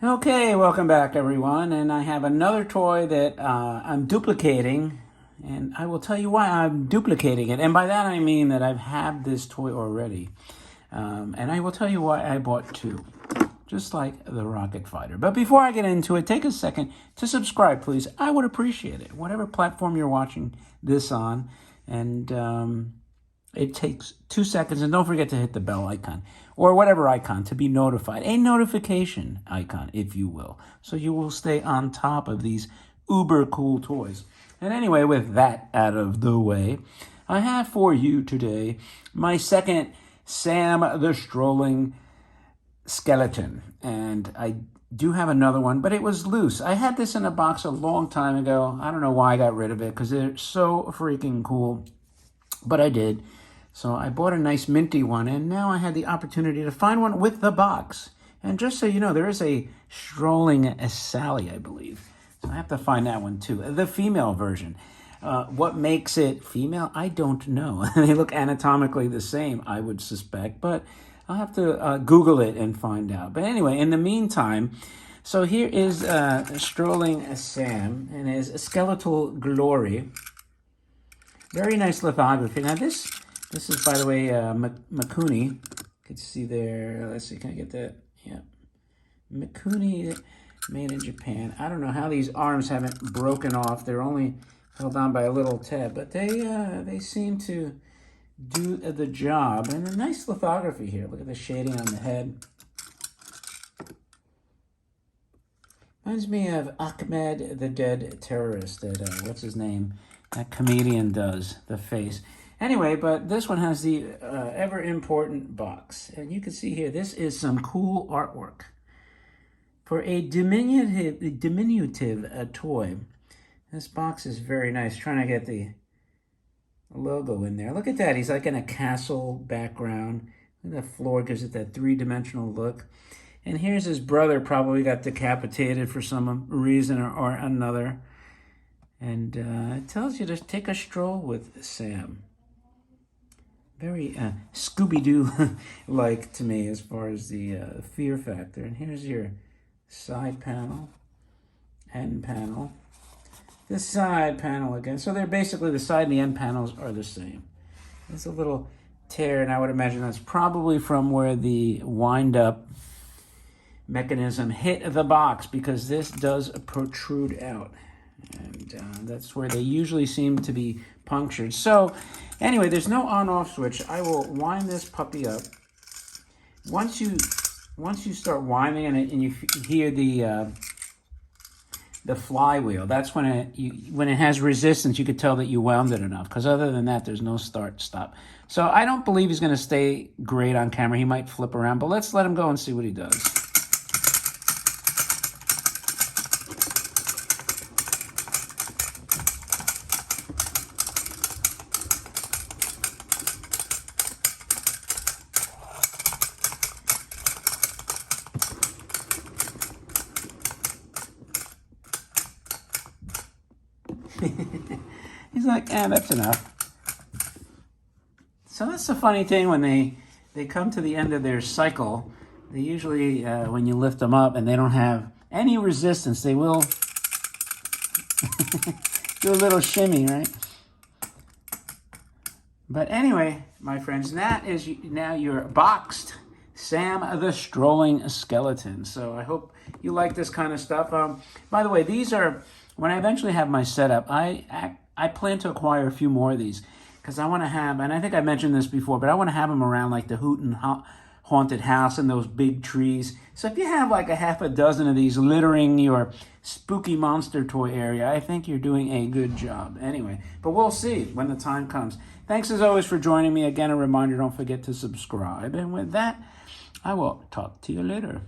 Okay, welcome back everyone, and I have another toy that I'm duplicating, and I will tell you why I'm duplicating it, and by that I mean that I've had this toy already, and I will tell you why I bought two, just like the rocket fighter. But before I get into it, take a second to subscribe, please. I would appreciate it, whatever platform you're watching this on, and it takes 2 seconds, and don't forget to hit the bell icon or whatever icon to be notified. A notification icon, if you will. So you will stay on top of these uber cool toys. And anyway, with that out of the way, I have for you today my second Sam the Strolling skeleton. And I do have another one, but it was loose. I had this in a box a long time ago. I don't know why I got rid of it because they're so freaking cool, but I did. So I bought a nice minty one, and now I had the opportunity to find one with the box. And just so you know, there is a strolling Sally, I believe. So I have to find that one too. The female version. What makes it female? I don't know. They look anatomically the same, I would suspect, but I'll have to Google it and find out. But anyway, in the meantime, so here is strolling Sam and his skeletal glory. Very nice lithography. Now this is, by the way, Mikuni. You can see there. Let's see, can I get that? Yeah. Mikuni, made in Japan. I don't know how these arms haven't broken off. They're only held on by a little tab, but they seem to do the job. And a nice lithography here. Look at the shading on the head. Reminds me of Ahmed the Dead Terrorist. That what's his name? That comedian does the face. Anyway, but this one has the ever-important box. And you can see here, this is some cool artwork. For a diminutive toy, this box is very nice. Trying to get the logo in there. Look at that. He's like in a castle background. The floor gives it that three-dimensional look. And here's his brother, probably got decapitated for some reason or another. And it tells you to take a stroll with Sam. Very Scooby-Doo-like to me as far as the fear factor. And here's your side panel, end panel. The side panel again. So they're basically, the side and the end panels are the same. There's a little tear, and I would imagine that's probably from where the wind-up mechanism hit the box, because this does protrude out. And that's where they usually seem to be punctured. So anyway, there's no on-off switch. I will wind this puppy up. Once you start winding it and you hear the flywheel, that's when it has resistance. You could tell that you wound it enough, because other than that, there's no start stop. So I don't believe he's going to stay great on camera. He might flip around, but let's let him go and see what he does. He's like, that's enough. So that's the funny thing, when they come to the end of their cycle, they usually, when you lift them up and they don't have any resistance, they will do a little shimmy, right? But anyway, my friends, that is now your boxed Sam the Strolling Skeleton. So I hope you like this kind of stuff. By the way, these are, when I eventually have my setup, I plan to acquire a few more of these, because I want to have, and I think I mentioned this before, but I want to have them around like the Hooten Haunted House and those big trees. So if you have like a half a dozen of these littering your spooky monster toy area, I think you're doing a good job. Anyway, but we'll see when the time comes. Thanks as always for joining me. Again, a reminder, don't forget to subscribe. And with that, I will talk to you later.